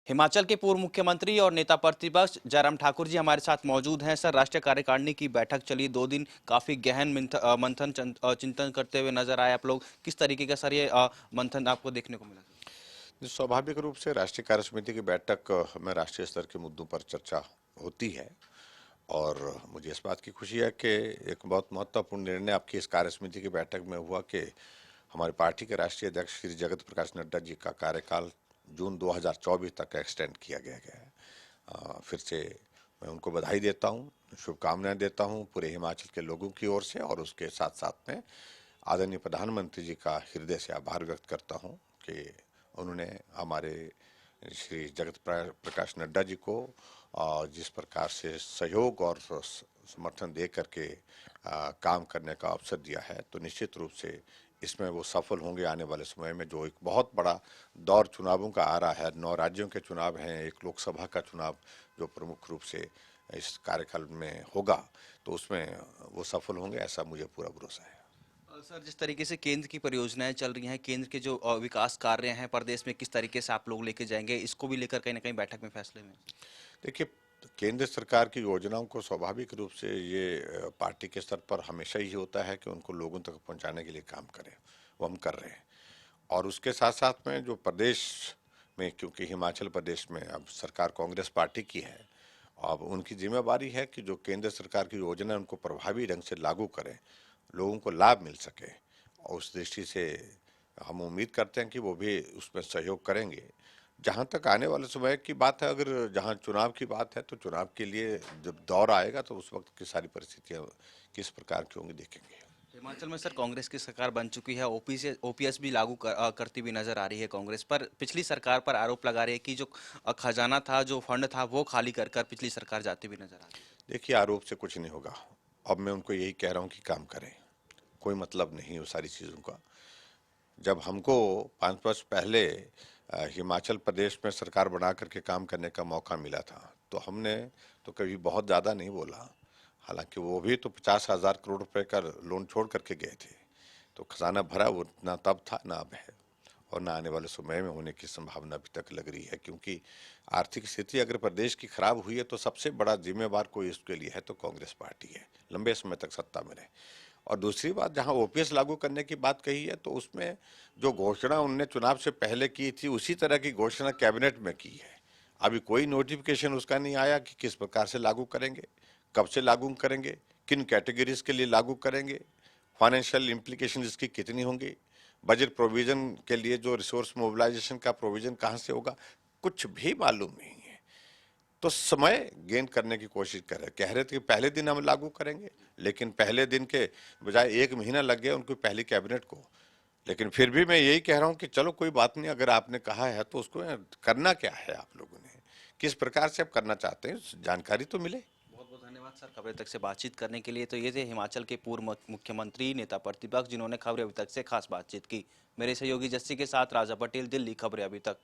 हिमाचल के पूर्व मुख्यमंत्री और नेता प्रतिपक्ष जयराम ठाकुर जी हमारे साथ मौजूद हैं। सर, राष्ट्रीय कार्यकारिणी की बैठक चली 2 दिन, काफी गहन मंथन चिंतन करते हुए नजर आए आप लोग। किस तरीके का सर ये मंथन आपको देखने को मिला? स्वाभाविक रूप से राष्ट्रीय कार्य समिति की बैठक में राष्ट्रीय स्तर के मुद्दों पर चर्चा होती है और मुझे इस बात की खुशी है कि एक बहुत महत्वपूर्ण निर्णय आपकी इस कार्य समिति की बैठक में हुआ कि हमारी पार्टी के राष्ट्रीय अध्यक्ष श्री जगत प्रकाश नड्डा जी का कार्यकाल जून 2024 तक एक्सटेंड किया गया है। फिर से मैं उनको बधाई देता हूँ, शुभकामनाएं देता हूँ पूरे हिमाचल के लोगों की ओर से, और उसके साथ साथ में आदरणीय प्रधानमंत्री जी का हृदय से आभार व्यक्त करता हूँ कि उन्होंने हमारे श्री जगत प्रकाश नड्डा जी को जिस प्रकार से सहयोग और समर्थन दे करके काम करने का अवसर दिया है, तो निश्चित रूप से इसमें वो सफल होंगे। आने वाले समय में जो एक बहुत बड़ा दौर चुनावों का आ रहा है, 9 राज्यों के चुनाव हैं, एक लोकसभा का चुनाव जो प्रमुख रूप से इस कार्यकाल में होगा, तो उसमें वो सफल होंगे, ऐसा मुझे पूरा भरोसा है। सर, जिस तरीके से केंद्र की परियोजनाएं चल रही हैं, केंद्र के जो विकास कार्य हैं प्रदेश में, किस तरीके से आप लोग लेके जाएंगे, इसको भी लेकर कहीं ना कहीं बैठक में फैसले में? देखिए, केंद्र सरकार की योजनाओं को स्वाभाविक रूप से ये पार्टी के स्तर पर हमेशा ही होता है कि उनको लोगों तक पहुंचाने के लिए काम करें, वो हम कर रहे हैं। और उसके साथ साथ में जो प्रदेश में, क्योंकि हिमाचल प्रदेश में अब सरकार कांग्रेस पार्टी की है, अब उनकी जिम्मेवारी है कि जो केंद्र सरकार की योजना है उनको प्रभावी ढंग से लागू करें, लोगों को लाभ मिल सके, और उस दृष्टि से हम उम्मीद करते हैं कि वो भी उसमें सहयोग करेंगे। जहाँ तक आने वाले समय की बात है, अगर जहाँ चुनाव की बात है, तो चुनाव के लिए जब दौर आएगा तो उस वक्त की सारी परिस्थितियाँ किस प्रकार की होंगी देखेंगे। हिमाचल में सर कांग्रेस की सरकार बन चुकी है, ओपीएस भी लागू करती हुई नजर आ रही है कांग्रेस। पर पिछली सरकार पर आरोप लगा रही है कि जो खजाना था, जो फंड था, वो खाली कर कर पिछली सरकार जाती हुई नजर आ रही है। देखिए, आरोप से कुछ नहीं होगा। अब मैं उनको यही कह रहा हूँ कि काम करें, कोई मतलब नहीं वो सारी चीज़ों का। जब हमको 5 वर्ष पहले हिमाचल प्रदेश में सरकार बना करके काम करने का मौका मिला था, तो हमने तो कभी बहुत ज़्यादा नहीं बोला। हालांकि वो भी तो 50,000 करोड़ रुपए का लोन छोड़ करके गए थे, तो खजाना भरा वो ना तब था ना अब है, और ना आने वाले समय में होने की संभावना अभी तक लग रही है। क्योंकि आर्थिक स्थिति अगर प्रदेश की खराब हुई है तो सबसे बड़ा जिम्मेवार कोई इसके लिए है तो कांग्रेस पार्टी है, लंबे समय तक सत्ता में रहे। और दूसरी बात, जहां ओपीएस लागू करने की बात कही है, तो उसमें जो घोषणा उनने चुनाव से पहले की थी उसी तरह की घोषणा कैबिनेट में की है। अभी कोई नोटिफिकेशन उसका नहीं आया कि किस प्रकार से लागू करेंगे, कब से लागू करेंगे, किन कैटेगरीज के लिए लागू करेंगे, फाइनेंशियल इम्प्लीकेशन इसकी कितनी होंगी, बजट प्रोविजन के लिए जो रिसोर्स मोबिलाइजेशन का प्रोविजन कहाँ से होगा, कुछ भी मालूम नहीं है। तो समय गेन करने की कोशिश कर रहे, कह रहे थे कि पहले दिन हम लागू करेंगे, लेकिन पहले दिन के बजाय 1 महीना लग गया उनकी पहली कैबिनेट को। लेकिन फिर भी मैं यही कह रहा हूं कि चलो कोई बात नहीं, अगर आपने कहा है तो उसको करना क्या है, आप लोगों ने किस प्रकार से आप करना चाहते हैं, जानकारी तो मिले। बहुत बहुत धन्यवाद सर खबरें तक से बातचीत करने के लिए। तो ये थे हिमाचल के पूर्व मुख्यमंत्री, नेता प्रतिपक्ष, जिन्होंने खबरें अभी तक से खास बातचीत की। मेरे सहयोगी जस्सी के साथ राजा पटेल, दिल्ली। खबरें अभी तक।